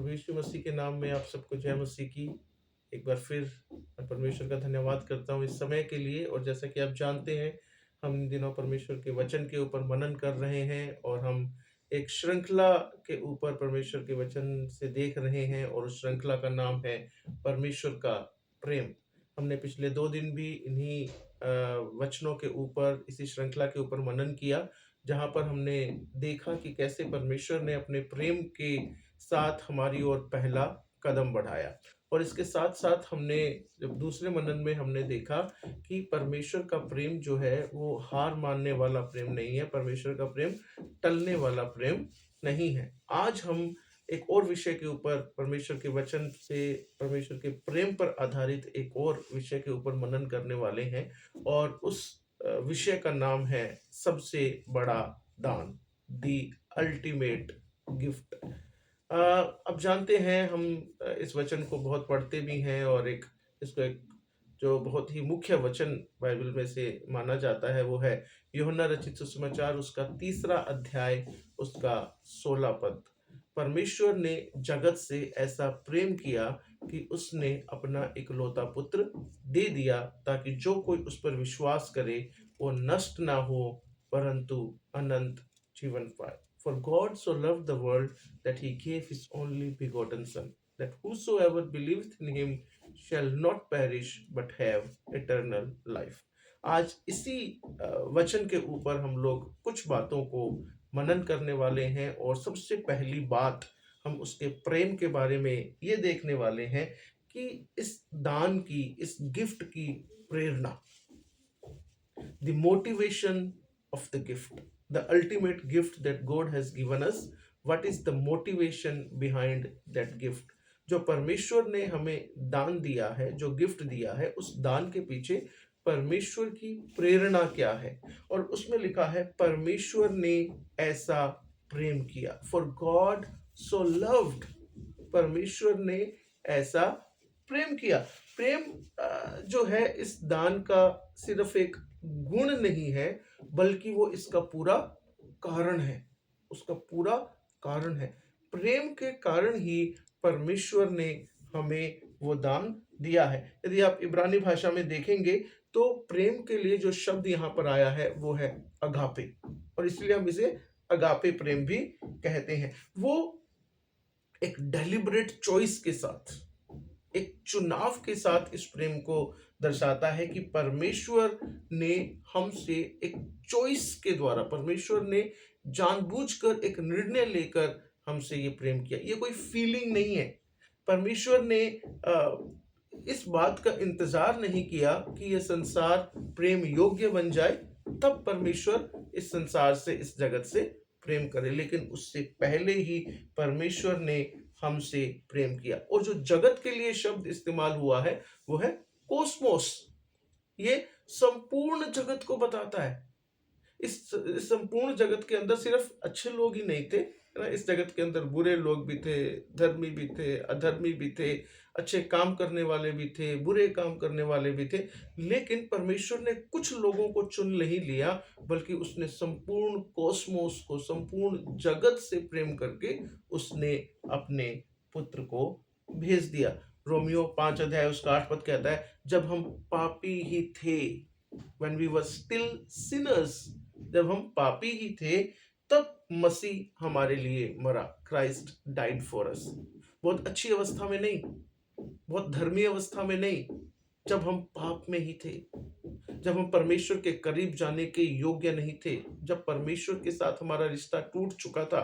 प्रभु यीशु मसीह के नाम में आप सबको जय मसीह की। एक बार फिर मैं परमेश्वर का धन्यवाद करता हूँ इस समय के लिए। और जैसा कि आप जानते हैं, हम इन दिनों परमेश्वर के वचन के ऊपर मनन कर रहे हैं और हम एक श्रृंखला के ऊपर परमेश्वर के वचन से देख रहे हैं, और उस श्रृंखला का नाम है परमेश्वर का प्रेम। हमने पिछले 2 दिन भी इन्हीं वचनों के ऊपर, इसी श्रृंखला के ऊपर मनन किया, जहाँ पर हमने देखा कि कैसे परमेश्वर ने अपने प्रेम के साथ हमारी ओर पहला कदम बढ़ाया। और इसके साथ-साथ हमने जब दूसरे मनन में हमने देखा कि परमेश्वर का प्रेम जो है वो हार मानने वाला प्रेम नहीं है, परमेश्वर का प्रेम टलने वाला प्रेम नहीं है। आज हम एक और विषय के ऊपर परमेश्वर के वचन से परमेश्वर के प्रेम पर आधारित एक और विषय के ऊपर मनन करने वाले हैं, और उस विषय का नाम है सबसे बड़ा दान, द अल्टीमेट गिफ्ट। अब जानते हैं हम इस वचन को बहुत पढ़ते भी हैं, और इसको एक जो बहुत ही मुख्य वचन बाइबल में से माना जाता है वो है यूहन्ना रचित सुसमाचार, उसका 3 अध्याय, उसका 16 पद। परमेश्वर ने जगत से ऐसा प्रेम किया कि उसने अपना इकलौता पुत्र दे दिया, ताकि जो कोई उस पर विश्वास करे वो नष्ट ना हो, परंतु अनंत जीवन पाए। For God so loved the world that he gave his only begotten Son, that whosoever believeth in him shall not perish but have eternal life. आज इसी वचन के ऊपर हम लोग कुछ बातों को मनन करने वाले हैं, और सबसे पहली बात हम उसके प्रेम के बारे में ये देखने वाले हैं कि इस दान की, इस गिफ्ट की प्रेरणा, the motivation of the gift, the ultimate gift that God has given us. What is the motivation behind that gift? जो परमेश्वर ने हमें दान दिया है, जो गिफ्ट दिया है, उस दान के पीछे परमेश्वर की प्रेरणा क्या है? और उसमें लिखा है परमेश्वर ने ऐसा प्रेम किया। फॉर गॉड सो लव्ड, परमेश्वर ने ऐसा प्रेम किया। प्रेम जो है इस दान का सिर्फ एक गुण नहीं है, बल्कि वो इसका पूरा कारण है, उसका पूरा कारण है। प्रेम के कारण ही परमेश्वर ने हमें वो दान दिया है। यदि आप इब्रानी भाषा में देखेंगे तो प्रेम के लिए जो शब्द यहाँ पर आया है वो है अगापे, और इसलिए हम इसे अगापे प्रेम भी कहते हैं। वो एक डेलिब्रेट चॉइस के साथ, एक चुनाव के साथ इस प्रेम को दर्शाता है कि परमेश्वर ने हमसे एक चॉइस के द्वारा, परमेश्वर ने जानबूझकर एक निर्णय लेकर हमसे ये प्रेम किया। ये कोई फीलिंग नहीं है। परमेश्वर ने इस बात का इंतजार नहीं किया कि यह संसार प्रेम योग्य बन जाए, तब परमेश्वर इस संसार से, इस जगत से प्रेम करे, लेकिन उससे पहले ही परमेश्वर ने हमसे प्रेम किया। और जो जगत के लिए शब्द इस्तेमाल हुआ है वो है कोस्मोस। ये संपूर्ण जगत को बताता है। इस संपूर्ण जगत के अंदर सिर्फ अच्छे लोग ही नहीं थे, है ना। इस जगत के अंदर बुरे लोग भी थे, धर्मी भी थे, अधर्मी भी थे, अच्छे काम करने वाले भी थे, बुरे काम करने वाले भी थे। लेकिन परमेश्वर ने कुछ लोगों को चुन नहीं लिया, बल्कि उसने संपूर्ण कॉस्मोस को, संपूर्ण जगत से प्रेम करके उसने अपने पुत्र को भेज दिया। रोमियो 5 अध्याय उसका 8 पद कहता है, जब हम पापी ही थे, when we were still sinners, जब हम पापी ही थे तब मसीह हमारे लिए मरा। Christ died for us. बहुत अच्छी अवस्था में नहीं, बहुत धर्मी अवस्था में नहीं, जब हम पाप में ही थे, जब हम परमेश्वर के करीब जाने के योग्य नहीं थे, जब परमेश्वर के साथ हमारा रिश्ता टूट चुका था,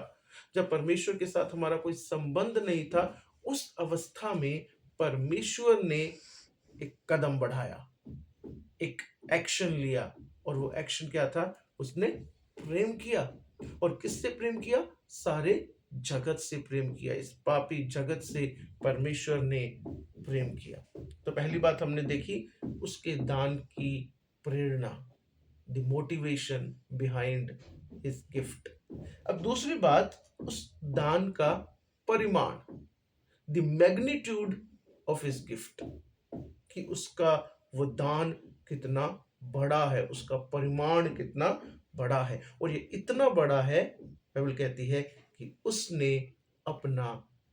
जब परमेश्वर के साथ हमारा कोई संबंध नहीं था, उस अवस्था में परमेश्वर ने एक कदम बढ़ाया, एक एक्शन लिया। और वो एक्शन क्या था? उसने प्रेम किया। और किससे प्रेम किया? सारे जगत से प्रेम किया। इस पापी जगत से परमेश्वर ने प्रेम किया। तो पहली बात हमने देखी उसके दान की प्रेरणा, the motivation behind his gift. अब दूसरी बात, उस दान का परिमाण, the magnitude of his gift, कि उसका वो दान कितना बड़ा है, उसका परिमाण कितना बड़ा है। और ये इतना बड़ा है, बाइबल कहती है कि उसने अपना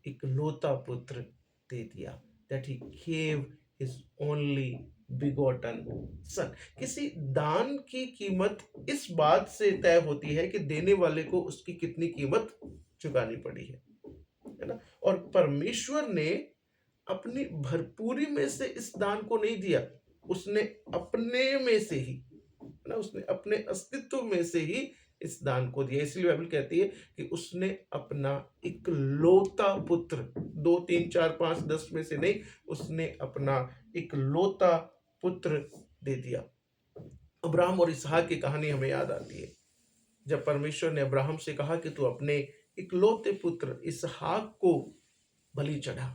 इकलौता पुत्र दे दिया, that he gave his only begotten son. किसी दान की कीमत इस बात से तय होती है कि देने वाले को उसकी कितनी कीमत चुकानी पड़ी है ना। और परमेश्वर ने अपनी भरपूरी में से इस दान को नहीं दिया, उसने अपने में से ही, है ना, उसने अपने अस्तित्व में से ही इस दान को दिया। इसलिए बाइबल कहती है कि उसने अपना इकलौता पुत्र, 2 3 4 5 10 में से नहीं, उसने अपना इकलौता पुत्र दे दिया। अब्राहम और इसहाक की कहानी हमें याद आती है। जब परमेश्वर ने अब्राहम से कहा कि तू अपने इकलौते पुत्र इसहाक को बलि चढ़ा,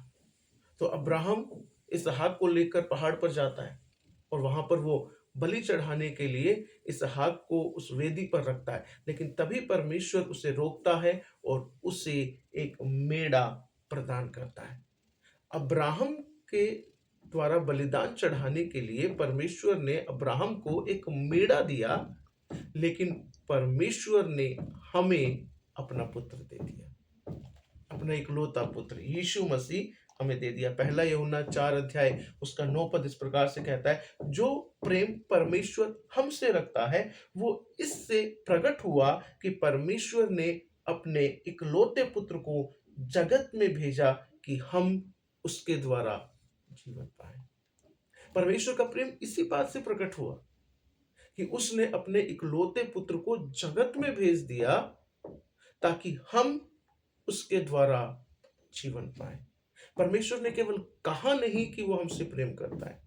तो अब्राहम इसहाक को लेकर पहाड़ पर जाता है और वहां पर वो बलि चढ़ाने के लिए इसहाक को उस वेदी पर रखता है। लेकिन तभी परमेश्वर उसे रोकता है और उसे एक मेढ़ा प्रदान करता है। अब्राहम के द्वारा बलिदान चढ़ाने के लिए परमेश्वर ने अब्राहम को एक मेढ़ा दिया, लेकिन परमेश्वर ने हमें अपना पुत्र दे दिया, अपना इकलौता पुत्र यीशु मसीह हमें दे दिया। पहला यूहन्ना 4 अध्याय उसका 9 पद इस प्रकार से कहता है, जो प्रेम परमेश्वर हमसे रखता है वो इससे प्रकट हुआ कि परमेश्वर ने अपने इकलौते पुत्र को जगत में भेजा कि हम उसके द्वारा जीवन पाए। परमेश्वर का प्रेम इसी बात से प्रकट हुआ कि उसने अपने इकलौते पुत्र को जगत में भेज दिया ताकि हम उसके द्वारा जीवन पाए। परमेश्वर ने केवल कहा नहीं कि वो हमसे प्रेम करता है,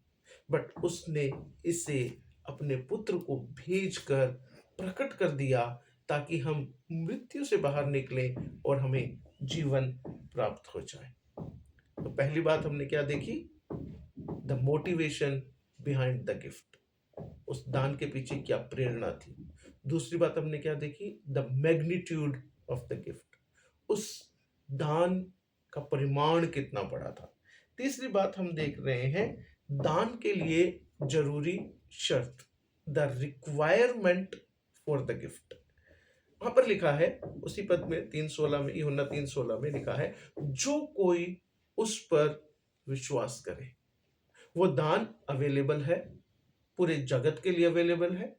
बट उसने इसे अपने पुत्र को भेजकर प्रकट कर दिया ताकि हम मृत्यु से बाहर निकलें और हमें जीवन प्राप्त हो जाए। तो पहली बात हमने क्या देखी? The motivation behind the gift, उस दान के पीछे क्या प्रेरणा थी। दूसरी बात हमने क्या देखी? The magnitude of the gift, उस दान का परिमाण कितना बड़ा था। तीसरी बात हम देख रहे हैं दान के लिए जरूरी शर्त, the requirement for the gift. वहां पर लिखा है उसी पद में 3:16 में, यूहन्ना 3:16 में लिखा है, जो कोई उस पर विश्वास करे। वो दान अवेलेबल है, पूरे जगत के लिए अवेलेबल है।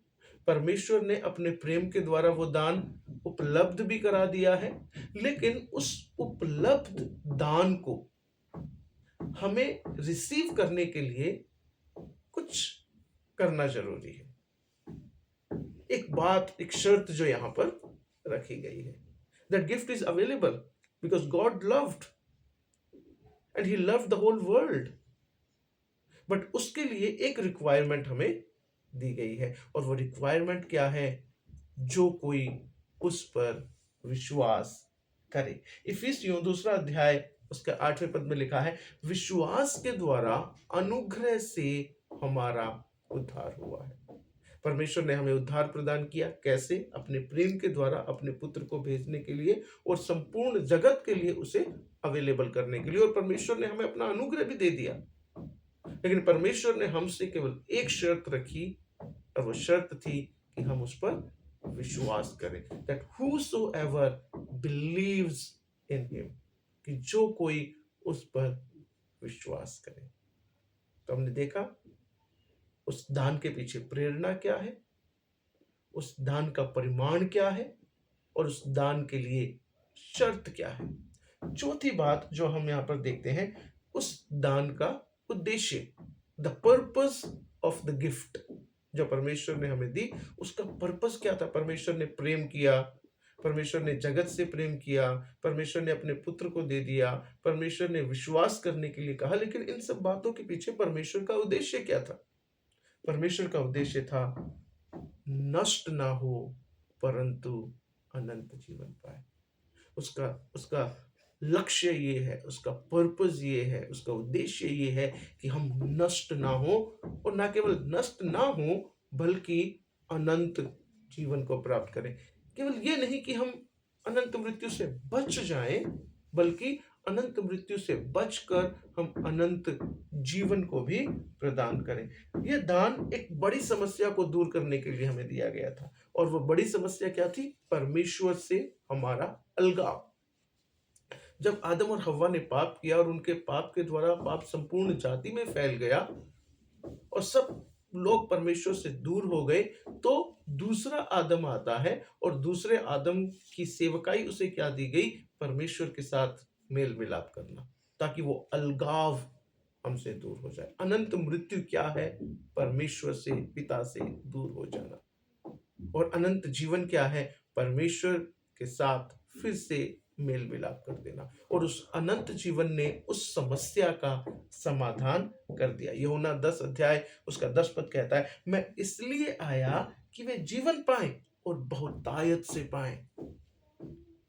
परमेश्वर ने अपने प्रेम के द्वारा वो दान उपलब्ध भी करा दिया है, लेकिन उस उपलब्ध दान को हमें रिसीव करने के लिए कुछ करना जरूरी है। एक बात, एक शर्त जो यहां पर रखी गई है, that gift is available because God loved and he loved the whole world, but उसके लिए एक रिक्वायरमेंट हमें दी गई है, और वो रिक्वायरमेंट क्या है? जो कोई उस पर विश्वास करे। इफिसियों 2 अध्याय उसके 8वें पद में लिखा है, विश्वास के द्वारा अनुग्रह से हमारा उद्धार हुआ है। परमेश्वर ने हमें उद्धार प्रदान किया। कैसे? अपने प्रेम के द्वारा अपने पुत्र को भेजने के लिए और संपूर्ण जगत के लिए उसे अवेलेबल करने के लिए। और परमेश्वर ने हमें अपना अनुग्रह भी दे दिया, लेकिन परमेश्वर ने हमसे केवल एक शर्त रखी, और वो शर्त थी कि हम उस पर विश्वास करें, that whosoever believes in him, कि जो कोई उस पर विश्वास करे। तो हमने देखा उस दान के पीछे प्रेरणा क्या है, उस दान का परिमाण क्या है, और उस दान के लिए शर्त क्या है। चौथी बात जो हम यहाँ पर देखते हैं, उस दान का उद्देश्य, the purpose of the gift जो परमेश्वर ने हमें दी, उसका पर्पस क्या था। परमेश्वर ने प्रेम किया, परमेश्वर ने जगत से प्रेम किया, परमेश्वर ने अपने पुत्र को दे दिया, परमेश्वर ने विश्वास करने के लिए कहा, लेकिन इन सब बातों के पीछे परमेश्वर का उद्देश्य क्या था? परमेश्वर का उद्देश्य था नष्ट ना हो परंतु अनंत जीवन पाए। उसका लक्ष्य ये है, उसका पर्पस ये है, उसका उद्देश्य ये है कि हम नष्ट ना हो, और ना केवल नष्ट ना हो बल्कि अनंत जीवन को प्राप्त करें। केवल ये नहीं कि हम अनंत मृत्यु से बच जाएं, बल्कि अनंत मृत्यु से बचकर हम अनंत जीवन को भी प्रदान करें। यह दान एक बड़ी समस्या को दूर करने के लिए हमें दिया गया था, और वो बड़ी समस्या क्या थी? परमेश्वर से हमारा अलगाव। जब आदम और हव्वा ने पाप किया और उनके पाप के द्वारा पाप संपूर्ण जाति में फैल गया और सब लोग परमेश्वर से दूर हो गए, तो दूसरा आदम आता है और दूसरे आदम की सेवकाई उसे क्या दी गई? परमेश्वर के साथ मेल मिलाप करना, ताकि वो अलगाव हमसे दूर हो जाए। अनंत मृत्यु क्या है? परमेश्वर से, पिता से दूर हो जाना। और अनंत जीवन क्या है? परमेश्वर के साथ फिर से मेल मिलाप कर देना। और उस अनंत जीवन ने उस समस्या का समाधान कर दिया। यूहन्ना 10 अध्याय उसका 10 पद कहता है, मैं इसलिए आया कि वे जीवन पाएं और बहुतायत से पाएं।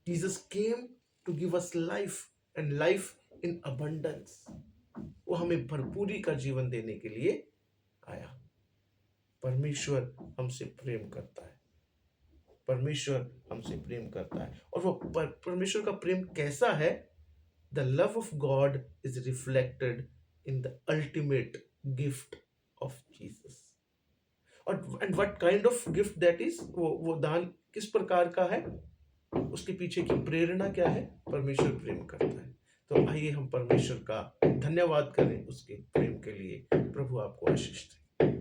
Jesus came to give us life and life in abundance. वो हमें भरपूरी का जीवन देने के लिए आया। परमेश्वर हमसे प्रेम करता है, परमेश्वर हमसे प्रेम करता है। और वो परमेश्वर का प्रेम कैसा है? The love of God is reflected in the ultimate gift of Jesus. और and what kind of gift that is, वो दान किस प्रकार का है? उसके पीछे की प्रेरणा क्या है? परमेश्वर प्रेम करता है। तो आइए हम परमेश्वर का धन्यवाद करें उसके प्रेम के लिए। प्रभु आपको आशीष दे।